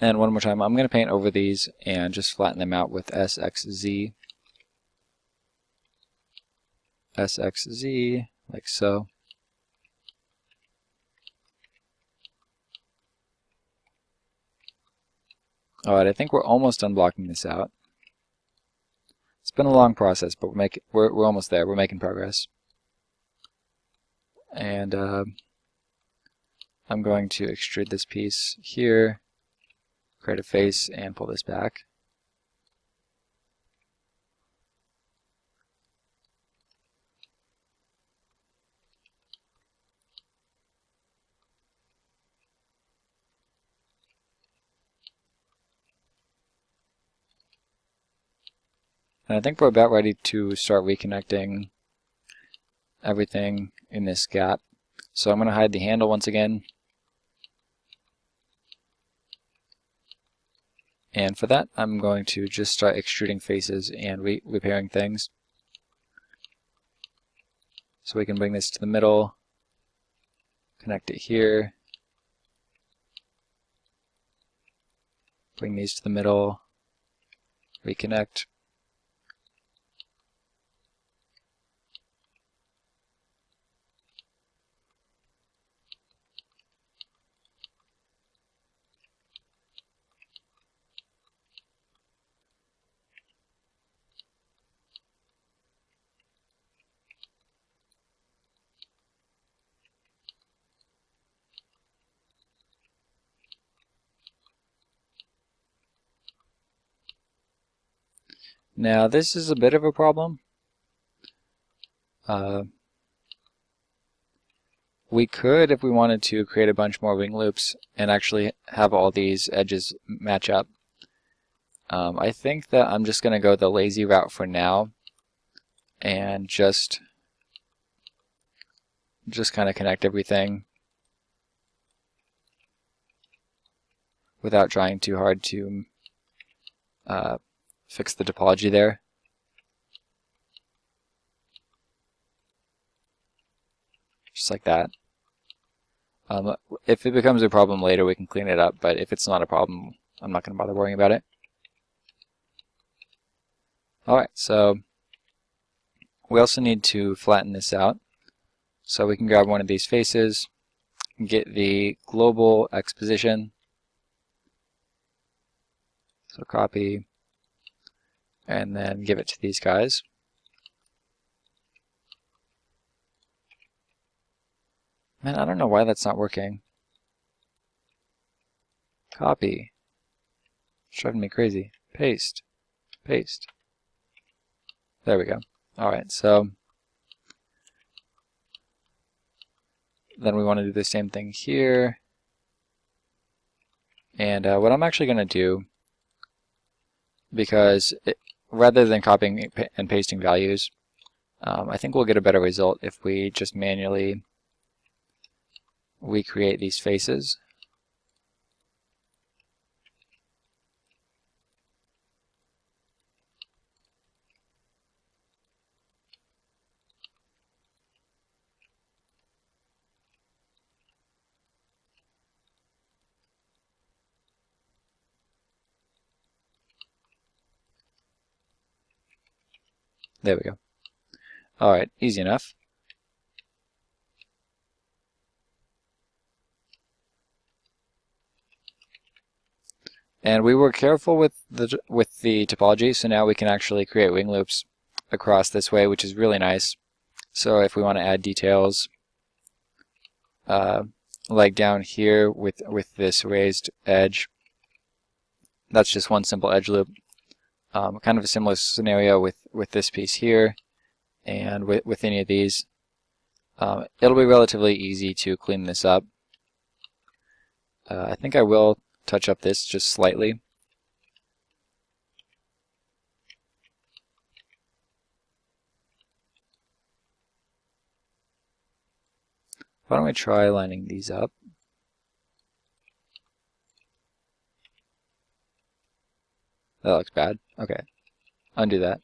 And one more time, I'm going to paint over these and just flatten them out with SXZ. SXZ, like so. Alright, I think we're almost done blocking this out. It's been a long process, but we're almost there. We're making progress. And I'm going to extrude this piece here, create a face, and pull this back. And I think we're about ready to start reconnecting everything in this gap. So I'm going to hide the handle once again. And for that, I'm going to just start extruding faces and repairing things. So we can bring this to the middle, connect it here, bring these to the middle, reconnect. Now this is a bit of a problem. We could, if we wanted to, create a bunch more wing loops and actually have all these edges match up. I think that I'm just going to go the lazy route for now and just kind of connect everything without trying too hard to fix the topology there. Just like that. If it becomes a problem later, we can clean it up, but if it's not a problem, I'm not going to bother worrying about it. Alright, so we also need to flatten this out. So we can grab one of these faces, get the global X position, so copy, and then give it to these guys. Man, I don't know why that's not working. Copy. It's driving me crazy. Paste. Paste. There we go. Alright, so then we want to do the same thing here. And what I'm actually going to do, because rather than copying and pasting values, I think we'll get a better result if we just manually recreate these faces. There we go. Alright, easy enough. And we were careful with the topology, so now we can actually create wing loops across this way, which is really nice. So if we want to add details, like down here with this raised edge, that's just one simple edge loop. Kind of a similar scenario with this piece here, and with any of these. It'll be relatively easy to clean this up. I think I will touch up this just slightly. Why don't we try lining these up? That looks bad. Okay, undo that.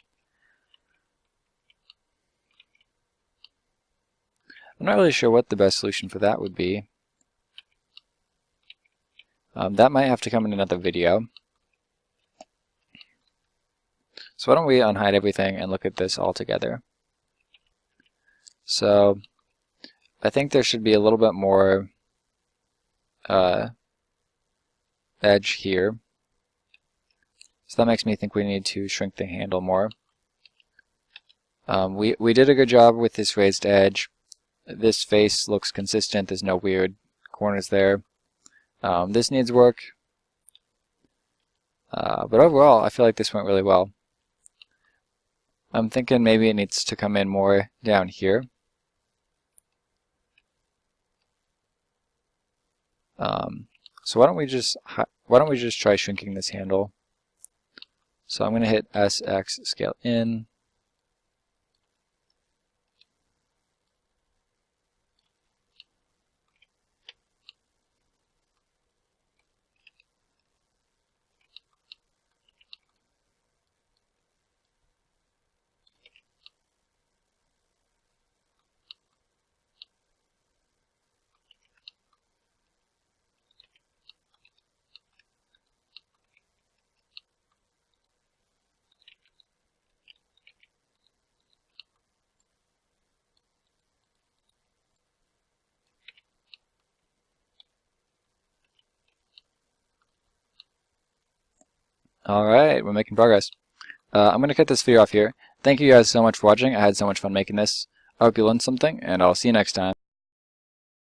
I'm not really sure what the best solution for that would be. That might have to come in another video. So why don't we unhide everything and look at this all together. So I think there should be a little bit more edge here. So that makes me think we need to shrink the handle more. We did a good job with this raised edge. This face looks consistent. There's no weird corners there. This needs work. But overall, I feel like this went really well. I'm thinking maybe it needs to come in more down here. So why don't we just try shrinking this handle? So I'm going to hit SX scale in. Alright, we're making progress. I'm going to cut this video off here. Thank you guys so much for watching. I had so much fun making this. I hope you learned something, and I'll see you next time.